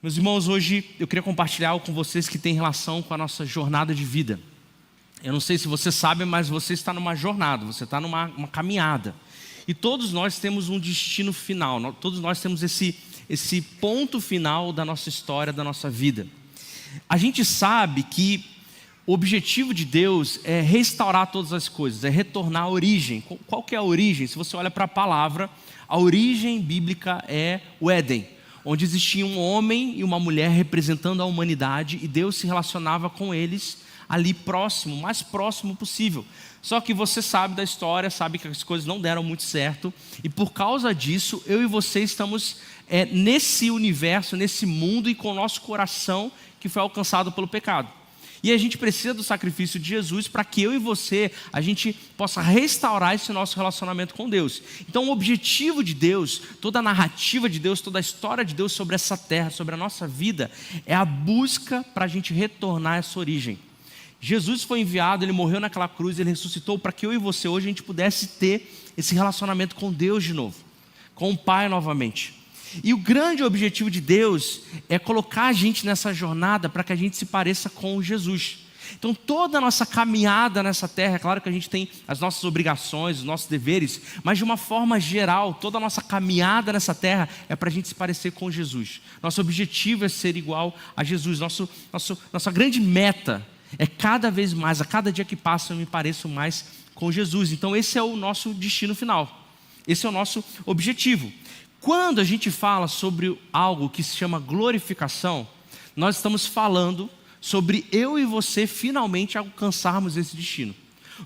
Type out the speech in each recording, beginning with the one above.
Meus irmãos, hoje eu queria compartilhar algo com vocês que tem relação com a nossa jornada de vida. Eu não sei se você sabe, mas você está numa jornada, você está numa caminhada. E todos nós temos um destino final, todos nós temos esse ponto final da nossa história, da nossa vida. A gente sabe que o objetivo de Deus é restaurar todas as coisas, é retornar à origem. Qual que é a origem? Se você olha para a palavra, a origem bíblica é o Éden, onde existia um homem e uma mulher representando a humanidade, e Deus se relacionava com eles ali próximo, o mais próximo possível. Só que você sabe da história, sabe que as coisas não deram muito certo, e por causa disso, eu e você estamos nesse universo, nesse mundo, e com o nosso coração que foi alcançado pelo pecado. E a gente precisa do sacrifício de Jesus para que eu e você, a gente possa restaurar esse nosso relacionamento com Deus. Então o objetivo de Deus, toda a narrativa de Deus, toda a história de Deus sobre essa terra, sobre a nossa vida, é a busca para a gente retornar a essa origem. Jesus foi enviado, Ele morreu naquela cruz, Ele ressuscitou para que eu e você hoje a gente pudesse ter esse relacionamento com Deus de novo, com o Pai novamente. E o grande objetivo de Deus é colocar a gente nessa jornada para que a gente se pareça com Jesus. Então toda a nossa caminhada nessa terra, é claro que a gente tem as nossas obrigações, os nossos deveres, mas de uma forma geral, toda a nossa caminhada nessa terra é para a gente se parecer com Jesus. Nosso objetivo é ser igual a Jesus. Nossa grande meta é cada vez mais, a cada dia que passa eu me pareço mais com Jesus. Então esse é o nosso destino final, esse é o nosso objetivo. Quando a gente fala sobre algo que se chama glorificação, nós estamos falando sobre eu e você finalmente alcançarmos esse destino.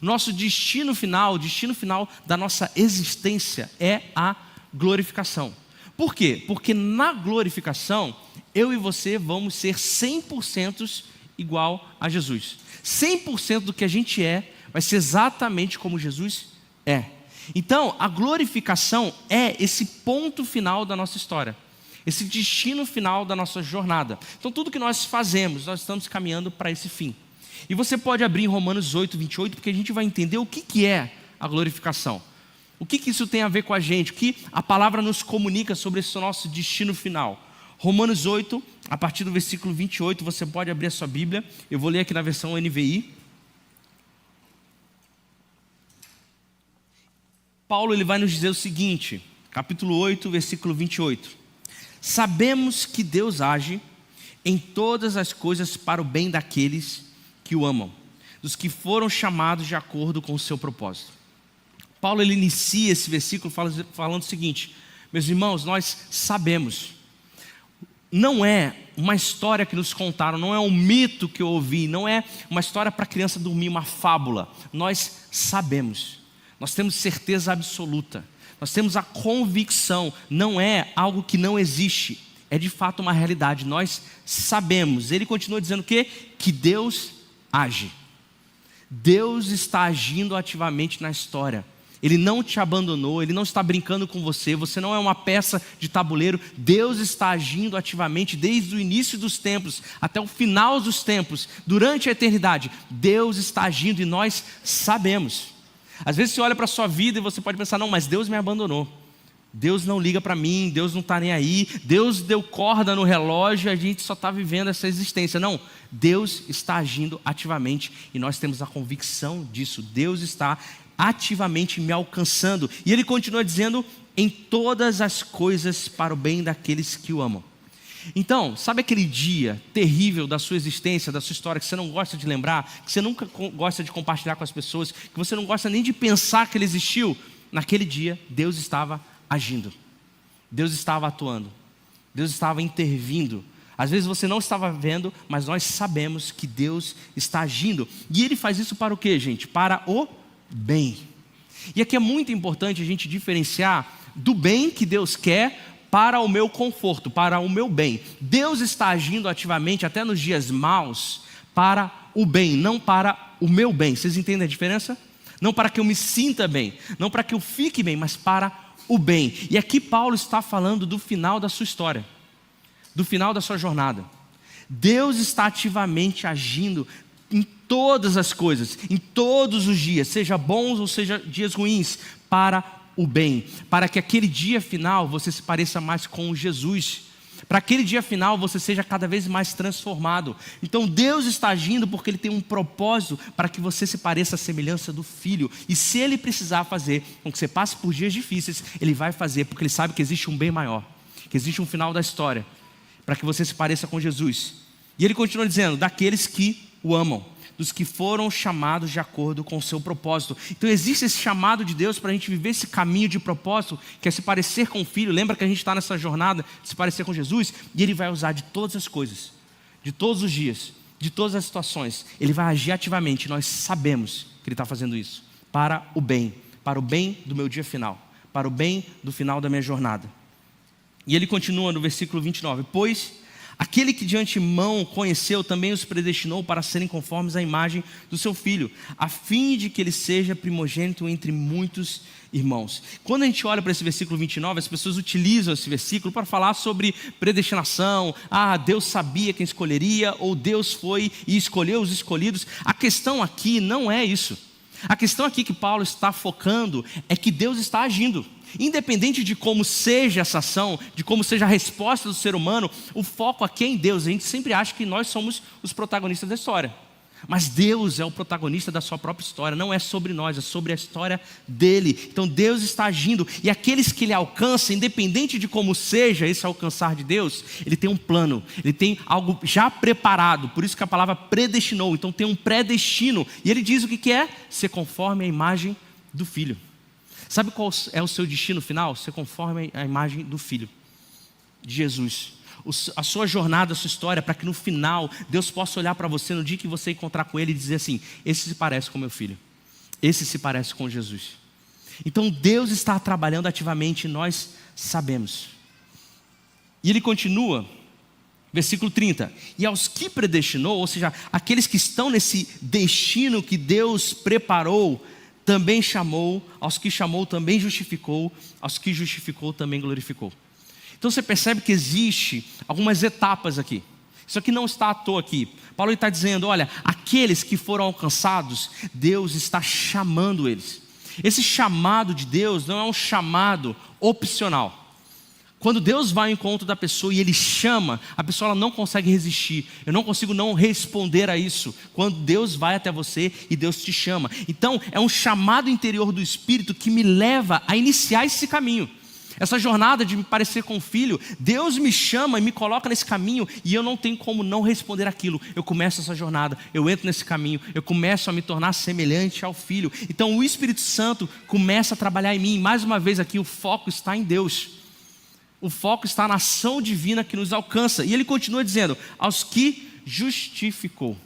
Nosso destino final, o destino final da nossa existência é a glorificação. Por quê? Porque na glorificação, eu e você vamos ser 100% igual a Jesus. 100% do que a gente vai ser exatamente como Jesus é. Então, a glorificação é esse ponto final da nossa história, esse destino final da nossa jornada. Então, tudo que nós fazemos, nós estamos caminhando para esse fim. E você pode abrir em Romanos 8, 28, porque a gente vai entender o que é a glorificação. O que isso tem a ver com a gente, o que a palavra nos comunica sobre esse nosso destino final. Romanos 8, a partir do versículo 28, você pode abrir a sua Bíblia. Eu vou ler aqui na versão NVI. Paulo ele vai nos dizer o seguinte, capítulo 8, versículo 28. Sabemos que Deus age em todas as coisas para o bem daqueles que o amam, dos que foram chamados de acordo com o seu propósito. Paulo ele inicia esse versículo falando o seguinte: meus irmãos, nós sabemos, não é uma história que nos contaram, não é um mito que eu ouvi, não é uma história para criança dormir, uma fábula. Nós sabemos. Nós temos certeza absoluta, nós temos a convicção, não é algo que não existe, é de fato uma realidade, nós sabemos. Ele continua dizendo o quê? Que Deus age, Deus está agindo ativamente na história, Ele não te abandonou, Ele não está brincando com você, você não é uma peça de tabuleiro, Deus está agindo ativamente desde o início dos tempos até o final dos tempos, durante a eternidade, Deus está agindo e nós sabemos. Às vezes você olha para a sua vida e você pode pensar, não, mas Deus me abandonou, Deus não liga para mim, Deus não está nem aí, Deus deu corda no relógio e a gente só está vivendo essa existência. Não, Deus está agindo ativamente e nós temos a convicção disso. Deus está ativamente me alcançando. E Ele continua dizendo, em todas as coisas para o bem daqueles que o amam. Então, sabe aquele dia terrível da sua existência, da sua história, que você não gosta de lembrar, que você nunca gosta de compartilhar com as pessoas, que você não gosta nem de pensar que ele existiu? Naquele dia, Deus estava agindo, Deus estava atuando, Deus estava intervindo. Às vezes você não estava vendo, mas nós sabemos que Deus está agindo. E Ele faz isso para o quê, gente? Para o bem. E aqui é muito importante a gente diferenciar do bem que Deus quer para o meu conforto, para o meu bem. Deus está agindo ativamente até nos dias maus para o bem, não para o meu bem. Vocês entendem a diferença? Não para que eu me sinta bem, não para que eu fique bem, mas para o bem. E aqui Paulo está falando do final da sua história, do final da sua jornada. Deus está ativamente agindo em todas as coisas, em todos os dias, seja bons ou seja dias ruins, para o bem, para que aquele dia final você se pareça mais com Jesus. Para aquele dia final você seja cada vez mais transformado. Então Deus está agindo porque Ele tem um propósito para que você se pareça à semelhança do Filho. E se Ele precisar fazer com que você passe por dias difíceis, Ele vai fazer, porque Ele sabe que existe um bem maior, que existe um final da história, para que você se pareça com Jesus. E Ele continua dizendo, daqueles que o amam, dos que foram chamados de acordo com o seu propósito. Então existe esse chamado de Deus para a gente viver esse caminho de propósito, que é se parecer com o Filho. Lembra que a gente está nessa jornada de se parecer com Jesus? E Ele vai usar de todas as coisas, de todos os dias, de todas as situações. Ele vai agir ativamente. Nós sabemos que Ele está fazendo isso para o bem do meu dia final, para o bem do final da minha jornada. E Ele continua no versículo 29, pois aquele que de antemão conheceu também os predestinou para serem conformes à imagem do seu Filho, a fim de que ele seja primogênito entre muitos irmãos. Quando a gente olha para esse versículo 29, as pessoas utilizam esse versículo para falar sobre predestinação. Deus sabia quem escolheria, ou Deus foi e escolheu os escolhidos. A questão aqui não é isso. A questão aqui que Paulo está focando é que Deus está agindo. Independente de como seja essa ação, de como seja a resposta do ser humano, o foco aqui é em Deus. A gente sempre acha que nós somos os protagonistas da história. Mas Deus é o protagonista da sua própria história. Não é sobre nós, é sobre a história dele. Então Deus está agindo. E aqueles que Ele alcança, independente de como seja esse alcançar de Deus, Ele tem um plano, Ele tem algo já preparado. Por isso que a palavra predestinou. Então tem um predestino. E Ele diz o que é? Ser conforme a imagem do Filho. Sabe qual é o seu destino final? Ser conforme a imagem do Filho, de Jesus. A sua jornada, a sua história, para que no final Deus possa olhar para você no dia que você encontrar com Ele e dizer assim, esse se parece com meu filho, esse se parece com Jesus. Então Deus está trabalhando ativamente e nós sabemos. E Ele continua, versículo 30, e aos que predestinou, ou seja, aqueles que estão nesse destino que Deus preparou, também chamou, aos que chamou também justificou, aos que justificou também glorificou. Então você percebe que existe algumas etapas aqui. Isso aqui não está à toa aqui. Paulo está dizendo, olha, aqueles que foram alcançados, Deus está chamando eles. Esse chamado de Deus não é um chamado opcional. Quando Deus vai ao encontro da pessoa e Ele chama, a pessoa ela não consegue resistir. Eu não consigo não responder a isso. Quando Deus vai até você e Deus te chama. Então é um chamado interior do Espírito que me leva a iniciar esse caminho. Essa jornada de me parecer com o Filho, Deus me chama e me coloca nesse caminho e eu não tenho como não responder aquilo. Eu começo essa jornada, eu entro nesse caminho, eu começo a me tornar semelhante ao Filho. Então o Espírito Santo começa a trabalhar em mim. Mais uma vez aqui o foco está em Deus. O foco está na ação divina que nos alcança. E Ele continua dizendo, aos que justificou.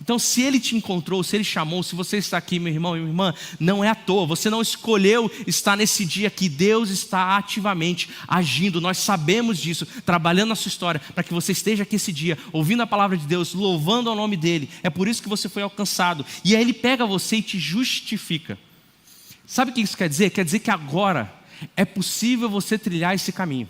Então se Ele te encontrou, se Ele chamou, se você está aqui, meu irmão e minha irmã, não é à toa. Você não escolheu estar nesse dia que Deus está ativamente agindo. Nós sabemos disso, trabalhando na sua história, para que você esteja aqui esse dia, ouvindo a palavra de Deus, louvando ao nome dEle. É por isso que você foi alcançado. E aí Ele pega você e te justifica. Sabe o que isso quer dizer? Quer dizer que agora é possível você trilhar esse caminho.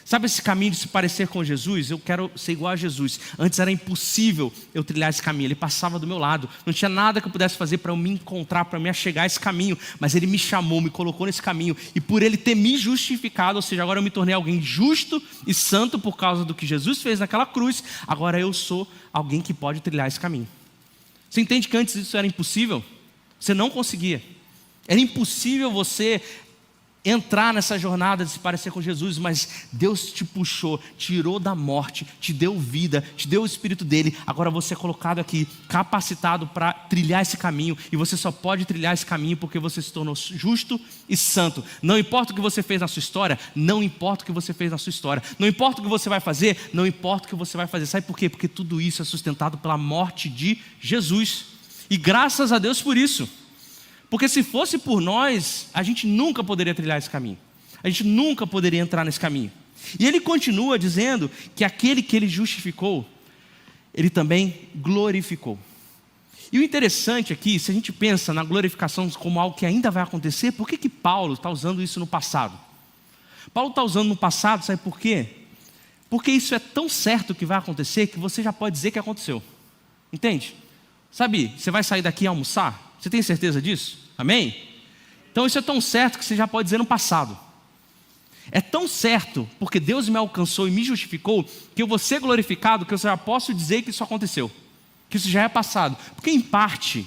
Sabe esse caminho de se parecer com Jesus? Eu quero ser igual a Jesus. Antes era impossível eu trilhar esse caminho. Ele passava do meu lado. Não tinha nada que eu pudesse fazer para eu me encontrar, para me achegar a esse caminho. Mas Ele me chamou, me colocou nesse caminho. E por Ele ter me justificado, ou seja, agora eu me tornei alguém justo e santo por causa do que Jesus fez naquela cruz. Agora eu sou alguém que pode trilhar esse caminho. Você entende que antes isso era impossível? Você não conseguia. Era impossível você entrar nessa jornada de se parecer com Jesus, mas Deus te puxou, tirou da morte, te deu vida, te deu o Espírito dele. Agora você é colocado aqui, capacitado para trilhar esse caminho, e você só pode trilhar esse caminho porque você se tornou justo e santo. Não importa o que você fez na sua história, não importa o que você fez na sua história, não importa o que você vai fazer, não importa o que você vai fazer. Sabe por quê? Porque tudo isso é sustentado pela morte de Jesus, e graças a Deus por isso. Porque se fosse por nós, a gente nunca poderia trilhar esse caminho. A gente nunca poderia entrar nesse caminho. E Ele continua dizendo que aquele que Ele justificou, Ele também glorificou. E o interessante aqui, se a gente pensa na glorificação como algo que ainda vai acontecer, por que Paulo está usando isso no passado? Paulo está usando no passado, sabe por quê? Porque isso é tão certo que vai acontecer que você já pode dizer que aconteceu. Entende? Sabe, você vai sair daqui e almoçar? Você tem certeza disso? Amém? Então isso é tão certo que você já pode dizer no passado. É tão certo, porque Deus me alcançou e me justificou, que eu vou ser glorificado, que eu já posso dizer que isso aconteceu, que isso já é passado. Porque em parte,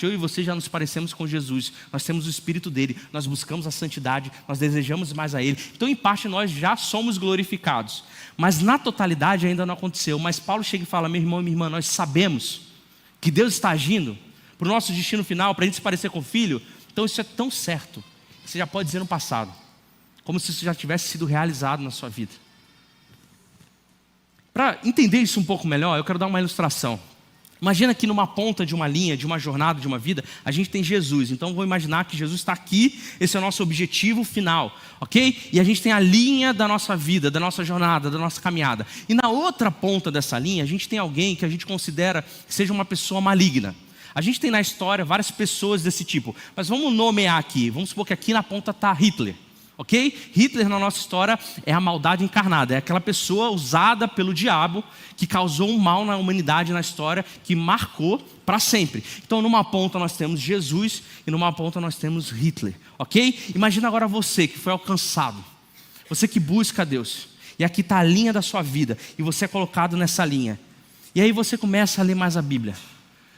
eu e você já nos parecemos com Jesus. Nós temos o Espírito dele, nós buscamos a santidade, nós desejamos mais a ele. Então em parte nós já somos glorificados. Mas na totalidade ainda não aconteceu. Mas Paulo chega e fala: meu irmão e minha irmã, nós sabemos que Deus está agindo para o nosso destino final, para a gente se parecer com o Filho. Então isso é tão certo, que você já pode dizer no passado, como se isso já tivesse sido realizado na sua vida. Para entender isso um pouco melhor, eu quero dar uma ilustração. Imagina que numa ponta de uma linha, de uma jornada, de uma vida, a gente tem Jesus. Então vou imaginar que Jesus está aqui, esse é o nosso objetivo final, ok? E a gente tem a linha da nossa vida, da nossa jornada, da nossa caminhada. E na outra ponta dessa linha, a gente tem alguém que a gente considera que seja uma pessoa maligna. A gente tem na história várias pessoas desse tipo, mas vamos nomear aqui. Vamos supor que aqui na ponta está Hitler. Ok? Hitler na nossa história é a maldade encarnada, é aquela pessoa usada pelo diabo que causou um mal na humanidade na história, que marcou para sempre. Então numa ponta nós temos Jesus e numa ponta nós temos Hitler, ok? Imagina agora você que foi alcançado, você que busca a Deus, e aqui está a linha da sua vida, e você é colocado nessa linha, e aí você começa a ler mais a Bíblia,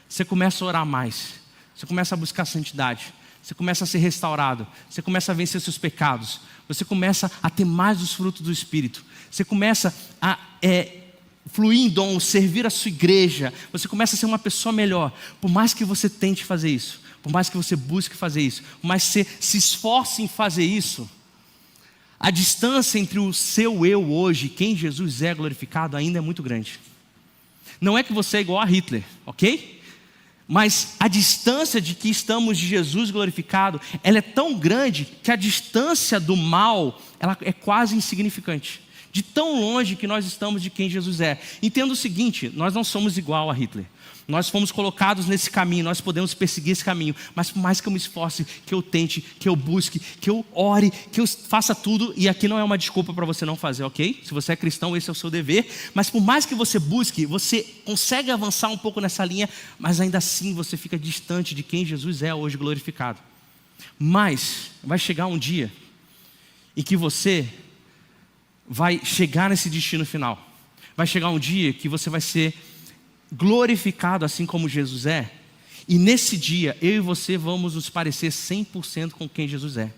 você começa a orar mais, você começa a buscar santidade, você começa a ser restaurado, você começa a vencer seus pecados, você começa a ter mais dos frutos do Espírito, você começa a fluir em dom, servir a sua igreja, você começa a ser uma pessoa melhor. Por mais que você tente fazer isso, por mais que você busque fazer isso, por mais que você se esforce em fazer isso, a distância entre o seu eu hoje e quem Jesus é glorificado ainda é muito grande. Não é que você é igual a Hitler, ok? Mas a distância de que estamos de Jesus glorificado, ela é tão grande que a distância do mal, ela é quase insignificante. De tão longe que nós estamos de quem Jesus é. Entenda o seguinte, nós não somos igual a Hitler. Nós fomos colocados nesse caminho, nós podemos perseguir esse caminho. Mas por mais que eu me esforce, que eu tente, que eu busque, que eu ore, que eu faça tudo, e aqui não é uma desculpa para você não fazer, ok? Se você é cristão, esse é o seu dever. Mas por mais que você busque, você consegue avançar um pouco nessa linha, mas ainda assim você fica distante de quem Jesus é hoje glorificado. Mas vai chegar um dia em que você vai chegar nesse destino final. Vai chegar um dia que você vai ser glorificado assim como Jesus é. E nesse dia, eu e você vamos nos parecer 100% com quem Jesus é.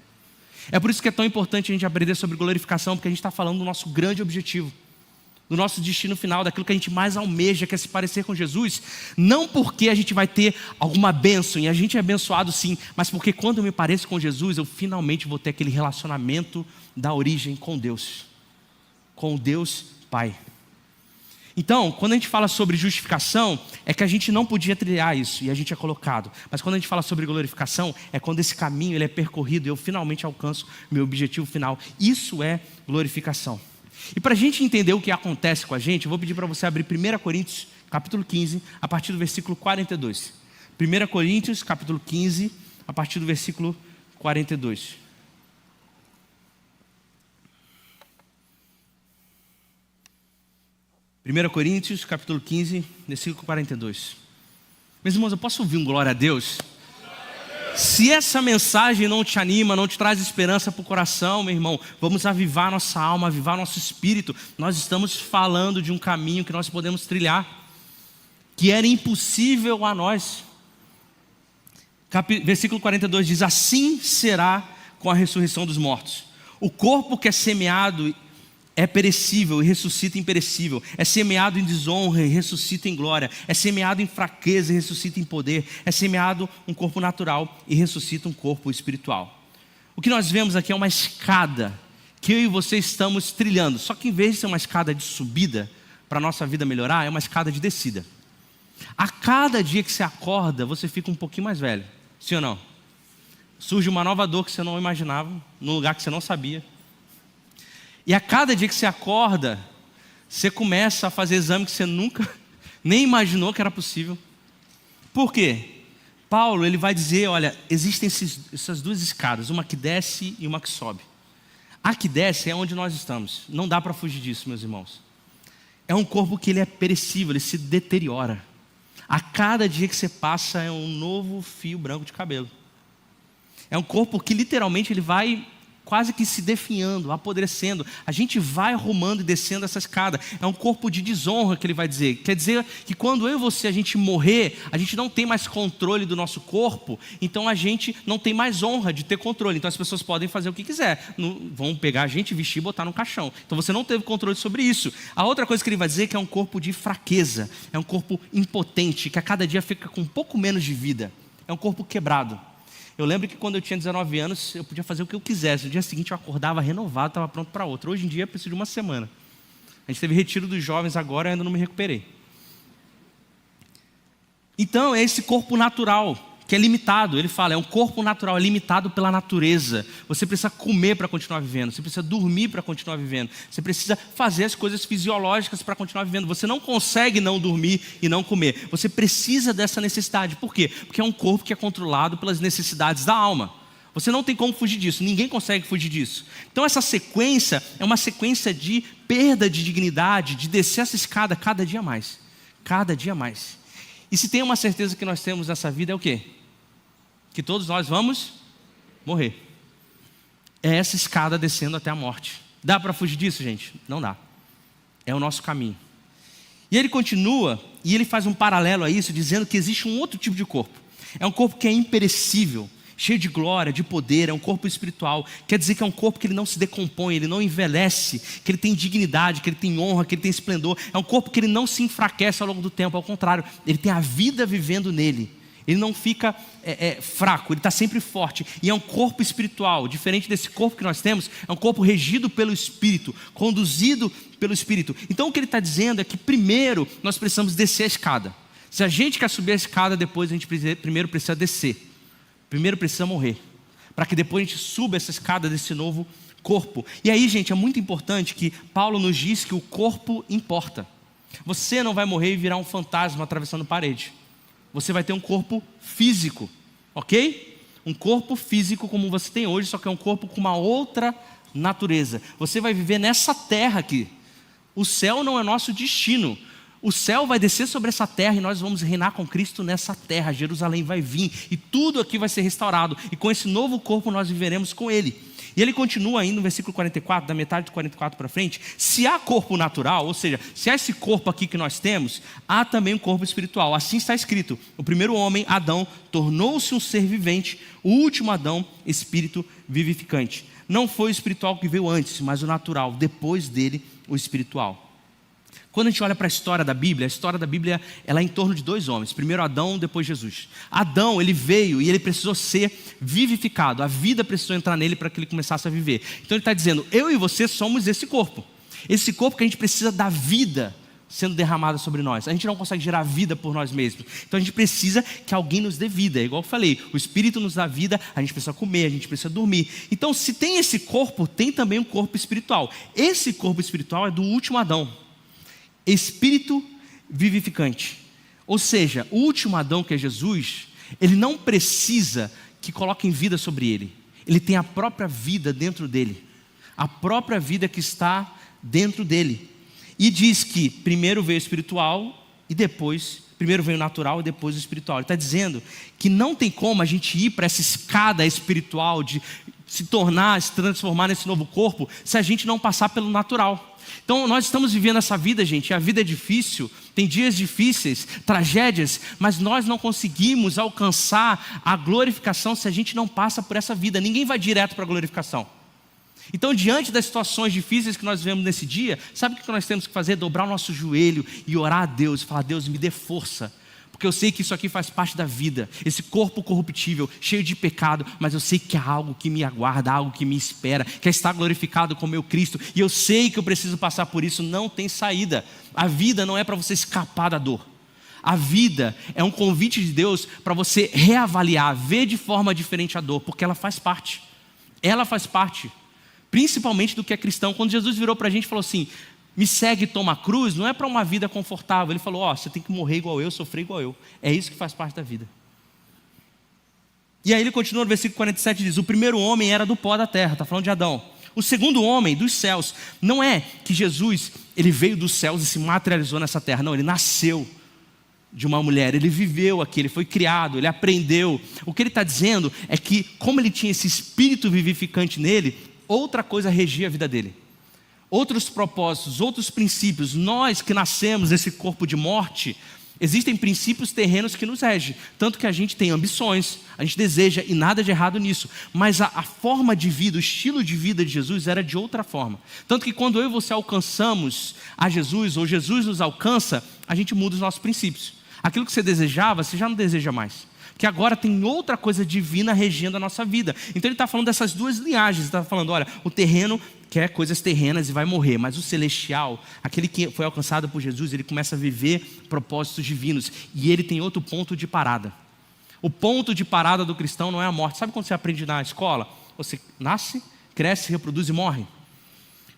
É por isso que é tão importante a gente aprender sobre glorificação, porque a gente está falando do nosso grande objetivo, do nosso destino final, daquilo que a gente mais almeja, que é se parecer com Jesus. Não porque a gente vai ter alguma bênção, e a gente é abençoado sim, mas porque quando eu me pareço com Jesus, eu finalmente vou ter aquele relacionamento da origem com Deus Pai. Então, quando a gente fala sobre justificação, é que a gente não podia trilhar isso, e a gente é colocado. Mas quando a gente fala sobre glorificação, é quando esse caminho ele é percorrido e eu finalmente alcanço meu objetivo final. Isso é glorificação. E para a gente entender o que acontece com a gente, eu vou pedir para você abrir 1 Coríntios, capítulo 15, a partir do versículo 42. 1 Coríntios, capítulo 15, a partir do versículo 42. 1 Coríntios, capítulo 15, versículo 42. Meus irmãos, eu posso ouvir um glória a Deus? Se essa mensagem não te anima, não te traz esperança para o coração, meu irmão, vamos avivar nossa alma, avivar nosso espírito. Nós estamos falando de um caminho que nós podemos trilhar, que era impossível a nós. Versículo 42 diz: assim será com a ressurreição dos mortos. O corpo que é semeado é perecível e ressuscita imperecível. É semeado em desonra e ressuscita em glória. É semeado em fraqueza e ressuscita em poder. É semeado um corpo natural e ressuscita um corpo espiritual. O que nós vemos aqui é uma escada que eu e você estamos trilhando. Só que em vez de ser uma escada de subida para a nossa vida melhorar, é uma escada de descida. A cada dia que você acorda, você fica um pouquinho mais velho. Sim ou não? Surge uma nova dor que você não imaginava, num lugar que você não sabia. E a cada dia que você acorda, você começa a fazer exame que você nunca nem imaginou que era possível. Por quê? Paulo ele vai dizer, olha, existem essas duas escadas, uma que desce e uma que sobe. A que desce é onde nós estamos. Não dá para fugir disso, meus irmãos. É um corpo que ele é perecível, ele se deteriora. A cada dia que você passa é um novo fio branco de cabelo. É um corpo que literalmente ele vai quase que se definhando, apodrecendo. A gente vai rumando e descendo essa escada. É um corpo de desonra que ele vai dizer. Quer dizer que quando eu e você, a gente morrer, a gente não tem mais controle do nosso corpo, então a gente não tem mais honra de ter controle. Então as pessoas podem fazer o que quiser. Vão pegar a gente, vestir e botar no caixão. Então você não teve controle sobre isso. A outra coisa que ele vai dizer é que é um corpo de fraqueza. É um corpo impotente, que a cada dia fica com um pouco menos de vida. É um corpo quebrado. Eu lembro que quando eu tinha 19 anos, eu podia fazer o que eu quisesse. No dia seguinte eu acordava renovado, estava pronto para outra. Hoje em dia eu preciso de uma semana. A gente teve retiro dos jovens agora e ainda não me recuperei. Então é esse corpo natural, que é limitado. Ele fala, é um corpo natural, é limitado pela natureza. Você precisa comer para continuar vivendo. Você precisa dormir para continuar vivendo. Você precisa fazer as coisas fisiológicas para continuar vivendo. Você não consegue não dormir e não comer. Você precisa dessa necessidade. Por quê? Porque é um corpo que é controlado pelas necessidades da alma. Você não tem como fugir disso. Ninguém consegue fugir disso. Então essa sequência é uma sequência de perda de dignidade, de descer essa escada cada dia mais. Cada dia mais. E se tem uma certeza que nós temos nessa vida é o quê? Que todos nós vamos morrer. É essa escada descendo até a morte. Dá para fugir disso, gente? Não dá. É o nosso caminho. E ele continua, e ele faz um paralelo a isso, dizendo que existe um outro tipo de corpo. É um corpo que é imperecível, cheio de glória, de poder, é um corpo espiritual. Quer dizer que é um corpo que ele não se decompõe, ele não envelhece, que ele tem dignidade, que ele tem honra, que ele tem esplendor. É um corpo que ele não se enfraquece ao longo do tempo, ao contrário, ele tem a vida vivendo nele. Ele não fica fraco, ele está sempre forte. E é um corpo espiritual, diferente desse corpo que nós temos, é um corpo regido pelo Espírito, conduzido pelo Espírito. Então o que ele está dizendo é que primeiro nós precisamos descer a escada. Se a gente quer subir a escada, depois a gente primeiro precisa descer. Primeiro precisa morrer, para que depois a gente suba essa escada desse novo corpo. E aí, gente, é muito importante que Paulo nos diz que o corpo importa. Você não vai morrer e virar um fantasma atravessando parede. Você vai ter um corpo físico, ok? Um corpo físico como você tem hoje, só que é um corpo com uma outra natureza. Você vai viver nessa terra aqui. O céu não é nosso destino. O céu vai descer sobre essa terra e nós vamos reinar com Cristo nessa terra. Jerusalém vai vir e tudo aqui vai ser restaurado. E com esse novo corpo nós viveremos com Ele. E ele continua ainda no versículo 44, da metade do 44 para frente. Se há corpo natural, ou seja, se há esse corpo aqui que nós temos, há também um corpo espiritual. Assim está escrito: o primeiro homem, Adão, tornou-se um ser vivente. O último Adão, espírito vivificante. Não foi o espiritual que veio antes, mas o natural. Depois dele, o espiritual. Quando a gente olha para a história da Bíblia ela é em torno de dois homens. Primeiro Adão, depois Jesus. Adão, ele veio e ele precisou ser vivificado. A vida precisou entrar nele para que ele começasse a viver. Então ele está dizendo, eu e você somos esse corpo. Esse corpo que a gente precisa da vida sendo derramada sobre nós. A gente não consegue gerar vida por nós mesmos. Então a gente precisa que alguém nos dê vida. É igual eu falei, o Espírito nos dá vida, a gente precisa comer, a gente precisa dormir. Então se tem esse corpo, tem também um corpo espiritual. Esse corpo espiritual é do último Adão. Espírito vivificante. Ou seja, o último Adão, que é Jesus, ele não precisa que coloquem vida sobre ele. Ele tem a própria vida dentro dele. A própria vida que está dentro dele. E diz que primeiro veio o espiritual e depois, primeiro veio o natural e depois o espiritual. Ele está dizendo que não tem como a gente ir para essa escada espiritual de se transformar nesse novo corpo, se a gente não passar pelo natural. Então nós estamos vivendo essa vida, gente, a vida é difícil, tem dias difíceis, tragédias, mas nós não conseguimos alcançar a glorificação se a gente não passa por essa vida. Ninguém vai direto para a glorificação. Então, diante das situações difíceis que nós vivemos nesse dia, sabe o que nós temos que fazer? Dobrar o nosso joelho e orar a Deus, e falar: Deus, me dê força, porque eu sei que isso aqui faz parte da vida, esse corpo corruptível, cheio de pecado, mas eu sei que há algo que me aguarda, algo que me espera, que é estar glorificado com o meu Cristo, e eu sei que eu preciso passar por isso. Não tem saída. A vida não é para você escapar da dor. A vida é um convite de Deus para você reavaliar, ver de forma diferente a dor, porque ela faz parte. Ela faz parte, principalmente do que é cristão. Quando Jesus virou para a gente e falou assim: me segue e toma a cruz, não é para uma vida confortável. Ele falou: você tem que morrer igual eu, sofrer igual eu. É isso que faz parte da vida. E aí ele continua no versículo 47 e diz: o primeiro homem era do pó da terra. Está falando de Adão. O segundo homem dos céus. Não é que Jesus, ele veio dos céus e se materializou nessa terra. Não, ele nasceu de uma mulher, ele viveu aqui, ele foi criado, ele aprendeu. O que ele está dizendo é que, como ele tinha esse espírito vivificante nele, outra coisa regia a vida dele. Outros propósitos, outros princípios. Nós que nascemos nesse corpo de morte, existem princípios terrenos que nos regem. Tanto que a gente tem ambições, a gente deseja, e nada de errado nisso. Mas a forma de vida, o estilo de vida de Jesus era de outra forma. Tanto que quando eu e você alcançamos a Jesus, ou Jesus nos alcança, a gente muda os nossos princípios. Aquilo que você desejava, você já não deseja mais. Porque agora tem outra coisa divina regendo a nossa vida. Então ele está falando dessas duas linhagens. Ele está falando, olha, o terreno quer coisas terrenas e vai morrer. Mas o celestial, aquele que foi alcançado por Jesus, ele começa a viver propósitos divinos. E ele tem outro ponto de parada. O ponto de parada do cristão não é a morte. Sabe quando você aprende na escola? Você nasce, cresce, reproduz e morre.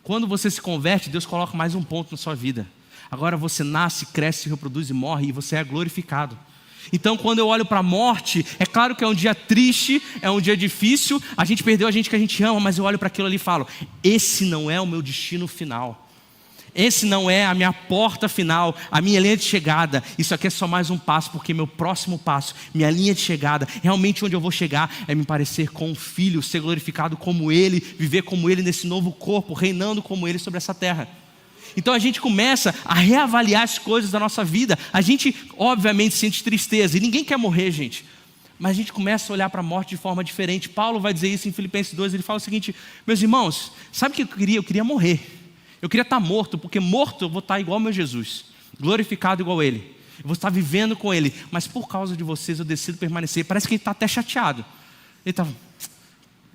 Quando você se converte, Deus coloca mais um ponto na sua vida. Agora você nasce, cresce, reproduz e morre, e você é glorificado. Então quando eu olho para a morte, é claro que é um dia triste, é um dia difícil, a gente perdeu a gente que a gente ama, mas eu olho para aquilo ali e falo, esse não é o meu destino final, esse não é a minha porta final, a minha linha de chegada. Isso aqui é só mais um passo, porque meu próximo passo, minha linha de chegada, realmente onde eu vou chegar é me parecer com o Filho, ser glorificado como Ele, viver como Ele nesse novo corpo, reinando como Ele sobre essa terra. Então a gente começa a reavaliar as coisas da nossa vida. A gente obviamente sente tristeza, e ninguém quer morrer, gente. Mas a gente começa a olhar para a morte de forma diferente. Paulo vai dizer isso em Filipenses 2, ele fala o seguinte, meus irmãos, sabe o que eu queria? Eu queria morrer. Eu queria estar morto, porque morto eu vou estar igual ao meu Jesus, glorificado igual a Ele. Eu vou estar vivendo com Ele, mas por causa de vocês eu decido permanecer. Parece que ele está até chateado. Ele está,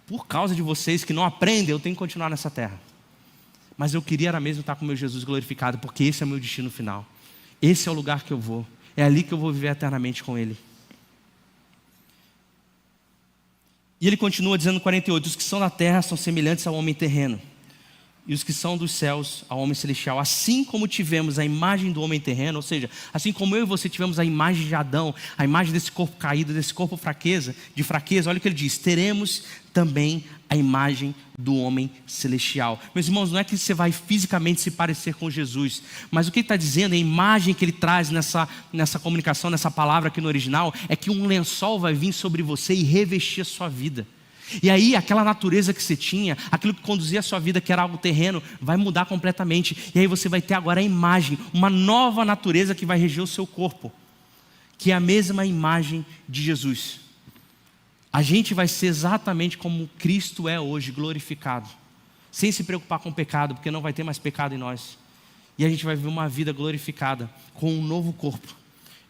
por causa de vocês que não aprendem, eu tenho que continuar nessa terra. Mas eu queria era mesmo estar com o meu Jesus glorificado, porque esse é o meu destino final. Esse é o lugar que eu vou. É ali que eu vou viver eternamente com Ele. E ele continua dizendo no 48, os que são da terra são semelhantes ao homem terreno, e os que são dos céus ao homem celestial. Assim como tivemos a imagem do homem terreno, ou seja, assim como eu e você tivemos a imagem de Adão, a imagem desse corpo caído, desse corpo de fraqueza, olha o que ele diz, teremos também a imagem do homem celestial. Meus irmãos, não é que você vai fisicamente se parecer com Jesus, mas o que ele está dizendo, a imagem que ele traz nessa comunicação, nessa palavra aqui no original, é que um lençol vai vir sobre você e revestir a sua vida. E aí aquela natureza que você tinha, aquilo que conduzia a sua vida, que era algo terreno, vai mudar completamente. E aí você vai ter agora a imagem, uma nova natureza que vai reger o seu corpo, que é a mesma imagem de Jesus. A gente vai ser exatamente como Cristo é hoje, glorificado, sem se preocupar com o pecado, porque não vai ter mais pecado em nós. E a gente vai viver uma vida glorificada, com um novo corpo.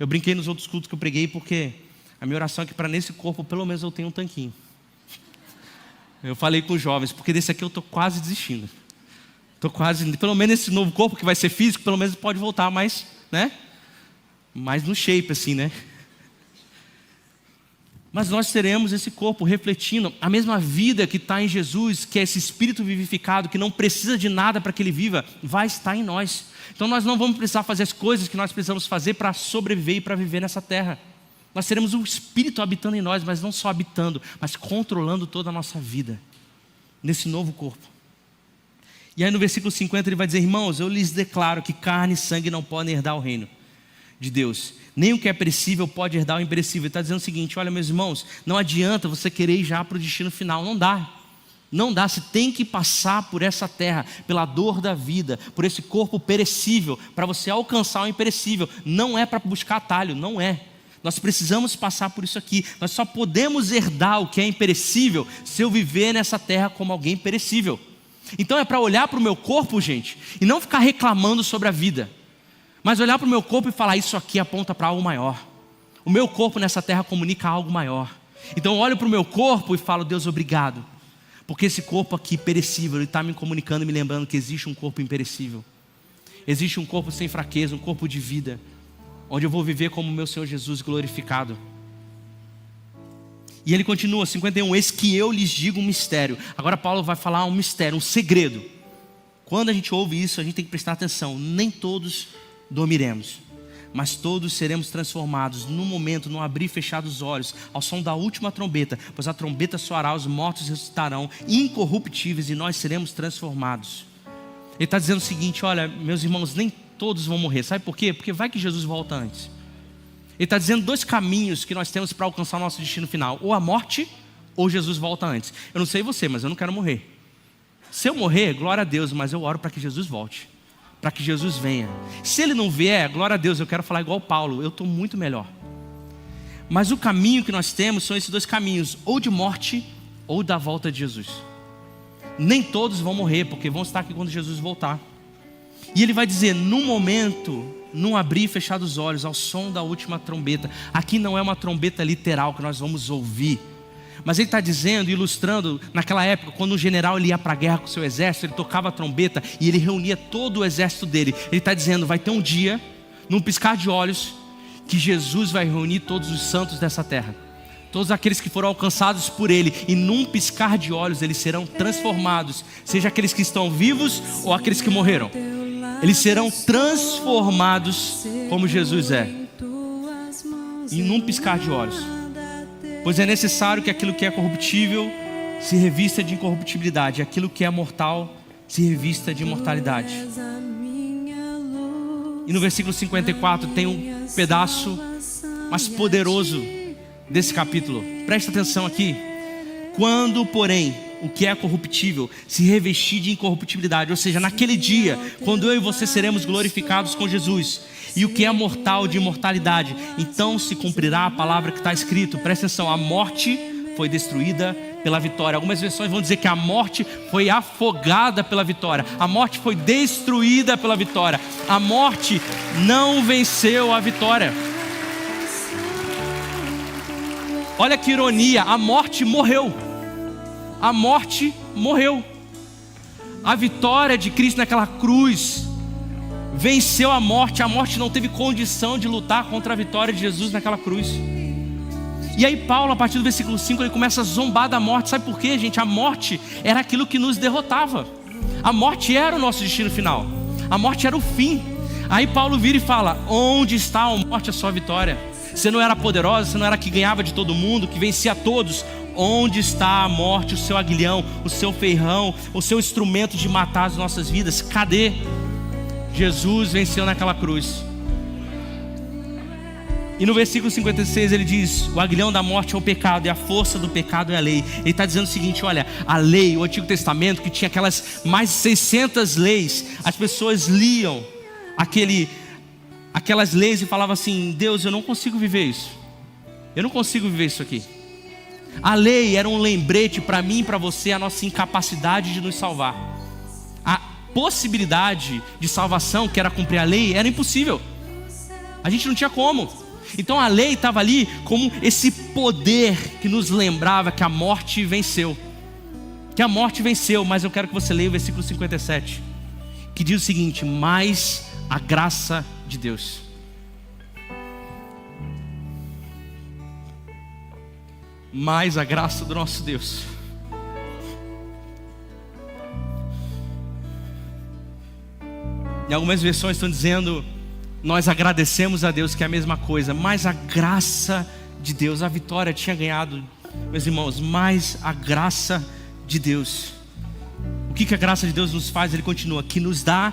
Eu brinquei nos outros cultos que eu preguei, porque a minha oração é que para nesse corpo, pelo menos eu tenha um tanquinho. Eu falei com os jovens, porque desse aqui eu estou quase desistindo. Estou quase, pelo menos esse novo corpo que vai ser físico, pelo menos pode voltar mais, né? Mais no shape assim, né? Mas nós teremos esse corpo refletindo a mesma vida que está em Jesus, que é esse espírito vivificado, que não precisa de nada para que ele viva, vai estar em nós. Então nós não vamos precisar fazer as coisas que nós precisamos fazer para sobreviver e para viver nessa terra. Nós teremos um Espírito habitando em nós, mas não só habitando, mas controlando toda a nossa vida, nesse novo corpo. E aí no versículo 50 ele vai dizer, irmãos, eu lhes declaro que carne e sangue não podem herdar o reino de Deus, nem o que é perecível pode herdar o imperecível. Ele está dizendo o seguinte, olha meus irmãos, não adianta você querer ir já para o destino final, não dá. Não dá, você tem que passar por essa terra, pela dor da vida, por esse corpo perecível, para você alcançar o imperecível. Não é para buscar atalho, não é. Nós precisamos passar por isso aqui. Nós só podemos herdar o que é imperecível se eu viver nessa terra como alguém perecível. Então é para olhar para o meu corpo, gente, e não ficar reclamando sobre a vida, mas olhar para o meu corpo e falar, isso aqui aponta para algo maior. O meu corpo nessa terra comunica algo maior. Então eu olho para o meu corpo e falo, Deus, obrigado, porque esse corpo aqui perecível, ele está me comunicando e me lembrando que existe um corpo imperecível. Existe um corpo sem fraqueza, um corpo de vida, onde eu vou viver como meu Senhor Jesus glorificado. E ele continua, 51, eis que eu lhes digo um mistério. Agora Paulo vai falar um mistério, um segredo. Quando a gente ouve isso, a gente tem que prestar atenção. Nem todos dormiremos, mas todos seremos transformados num momento, num abrir e fechar dos olhos, ao som da última trombeta, pois a trombeta soará, os mortos ressuscitarão incorruptíveis e nós seremos transformados. Ele está dizendo o seguinte, olha meus irmãos, nem todos vão morrer, sabe por quê? Porque vai que Jesus volta antes. Ele está dizendo dois caminhos que nós temos para alcançar o nosso destino final, ou a morte, ou Jesus volta antes. Eu não sei você, mas eu não quero morrer. Se eu morrer, glória a Deus, mas eu oro para que Jesus volte, para que Jesus venha. Se Ele não vier, glória a Deus, eu quero falar igual Paulo, eu estou muito melhor. Mas o caminho que nós temos são esses dois caminhos, ou de morte ou da volta de Jesus. Nem todos vão morrer, porque vão estar aqui quando Jesus voltar. E Ele vai dizer, num momento, num abrir e fechar dos olhos, ao som da última trombeta. Aqui não é uma trombeta literal que nós vamos ouvir, mas Ele está dizendo, ilustrando, naquela época, quando um general ele ia para a guerra com o seu exército, ele tocava a trombeta e ele reunia todo o exército dele. Ele está dizendo, vai ter um dia, num piscar de olhos, que Jesus vai reunir todos os santos dessa terra, todos aqueles que foram alcançados por Ele, e num piscar de olhos eles serão transformados, seja aqueles que estão vivos ou aqueles que morreram. Eles serão transformados como Jesus é, e num piscar de olhos. Pois é necessário que aquilo que é corruptível se revista de incorruptibilidade, e aquilo que é mortal se revista de imortalidade. E no versículo 54 tem um pedaço mais poderoso desse capítulo. Presta atenção aqui. Quando, porém, o que é corruptível se revestir de incorruptibilidade, ou seja, naquele dia, quando eu e você seremos glorificados com Jesus, e o que é mortal de imortalidade, então se cumprirá a palavra que está escrito. Presta atenção, a morte foi destruída pela vitória. Algumas versões vão dizer que a morte foi afogada pela vitória. A morte foi destruída pela vitória. A morte não venceu a vitória. Olha que ironia, a morte morreu. A morte morreu. A vitória de Cristo naquela cruz venceu a morte não teve condição de lutar contra a vitória de Jesus naquela cruz. E aí Paulo, a partir do versículo 5, ele começa a zombar da morte. Sabe por quê, gente? A morte era aquilo que nos derrotava. A morte era o nosso destino final. A morte era o fim. Aí Paulo vira e fala, onde está a morte, a sua vitória? Você não era poderosa, você não era que ganhava de todo mundo, que vencia todos. Onde está a morte, o seu aguilhão, o seu ferrão, o seu instrumento de matar as nossas vidas? Cadê? Jesus venceu naquela cruz. E no versículo 56 ele diz, o aguilhão da morte é o pecado, e a força do pecado é a lei. Ele está dizendo o seguinte, olha, a lei, o Antigo Testamento, que tinha aquelas mais de 600 leis, as pessoas liam aquelas leis e falavam assim, Deus, eu não consigo viver isso. Eu não consigo viver isso aqui. A lei era um lembrete para mim e para você, a nossa incapacidade de nos salvar. A possibilidade de salvação, que era cumprir a lei, era impossível. A gente não tinha como. Então a lei estava ali como esse poder que nos lembrava que a morte venceu. Que a morte venceu, mas eu quero que você leia o versículo 57, que diz o seguinte, mas a graça de Deus. Mais a graça do nosso Deus. Em algumas versões estão dizendo, nós agradecemos a Deus, que é a mesma coisa, mas a graça de Deus, a vitória tinha ganhado, meus irmãos, mas a graça de Deus. O que a graça de Deus nos faz? Ele continua, que nos dá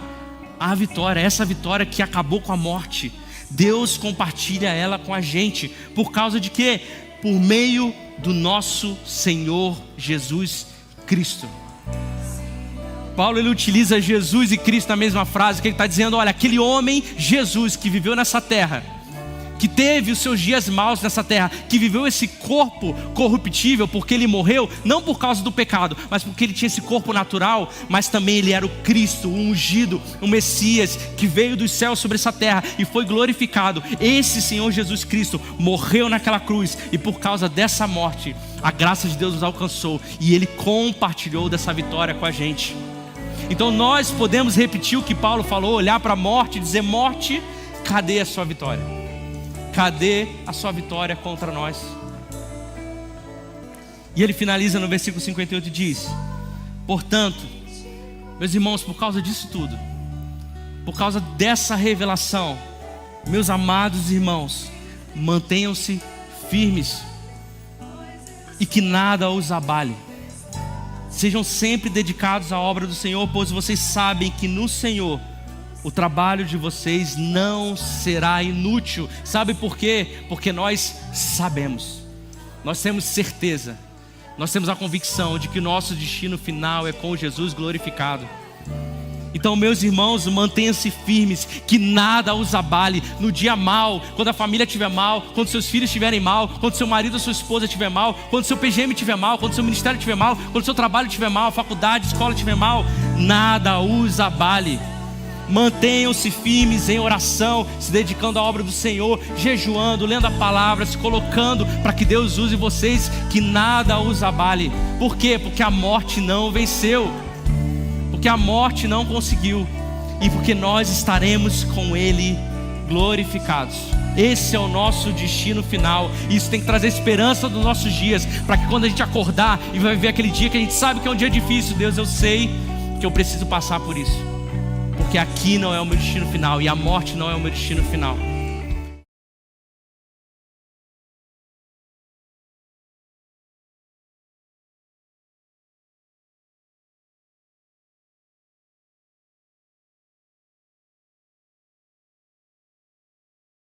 a vitória, essa vitória que acabou com a morte. Deus compartilha ela com a gente, por causa de quê? Por meio do nosso Senhor Jesus Cristo. Paulo ele utiliza Jesus e Cristo na mesma frase, que ele está dizendo, olha, aquele homem Jesus que viveu nessa terra, que teve os seus dias maus nessa terra, que viveu esse corpo corruptível, porque ele morreu, não por causa do pecado, mas porque ele tinha esse corpo natural, mas também ele era o Cristo, o ungido, o Messias, que veio dos céus sobre essa terra e foi glorificado. Esse Senhor Jesus Cristo morreu naquela cruz, e por causa dessa morte, a graça de Deus nos alcançou, e Ele compartilhou dessa vitória com a gente. Então nós podemos repetir o que Paulo falou, olhar para a morte e dizer, morte, cadê a sua vitória? Cadê a sua vitória contra nós? E ele finaliza no versículo 58 e diz, portanto, meus irmãos, por causa disso tudo, por causa dessa revelação, meus amados irmãos, mantenham-se firmes e que nada os abale. Sejam sempre dedicados à obra do Senhor, pois vocês sabem que no Senhor o trabalho de vocês não será inútil. Sabe por quê? Porque nós sabemos, nós temos certeza Nós temos a convicção de que o nosso destino final é com Jesus glorificado. Então, meus irmãos, mantenham-se firmes, que nada os abale no dia mal, quando a família estiver mal, quando seus filhos estiverem mal, quando seu marido ou sua esposa estiver mal, quando seu PGM estiver mal, quando seu ministério estiver mal, quando seu trabalho estiver mal, a faculdade, a escola estiver mal, nada os abale. Mantenham-se firmes em oração, se dedicando à obra do Senhor, jejuando, lendo a palavra, se colocando para que Deus use vocês, que nada os abale. Por quê? Porque a morte não venceu, porque a morte não conseguiu, e porque nós estaremos com Ele glorificados. Esse é o nosso destino final. Isso tem que trazer esperança nos nossos dias, para que quando a gente acordar e vai ver aquele dia que a gente sabe que é um dia difícil, Deus, eu sei que eu preciso passar por isso, porque aqui não é o meu destino final, e a morte não é o meu destino final.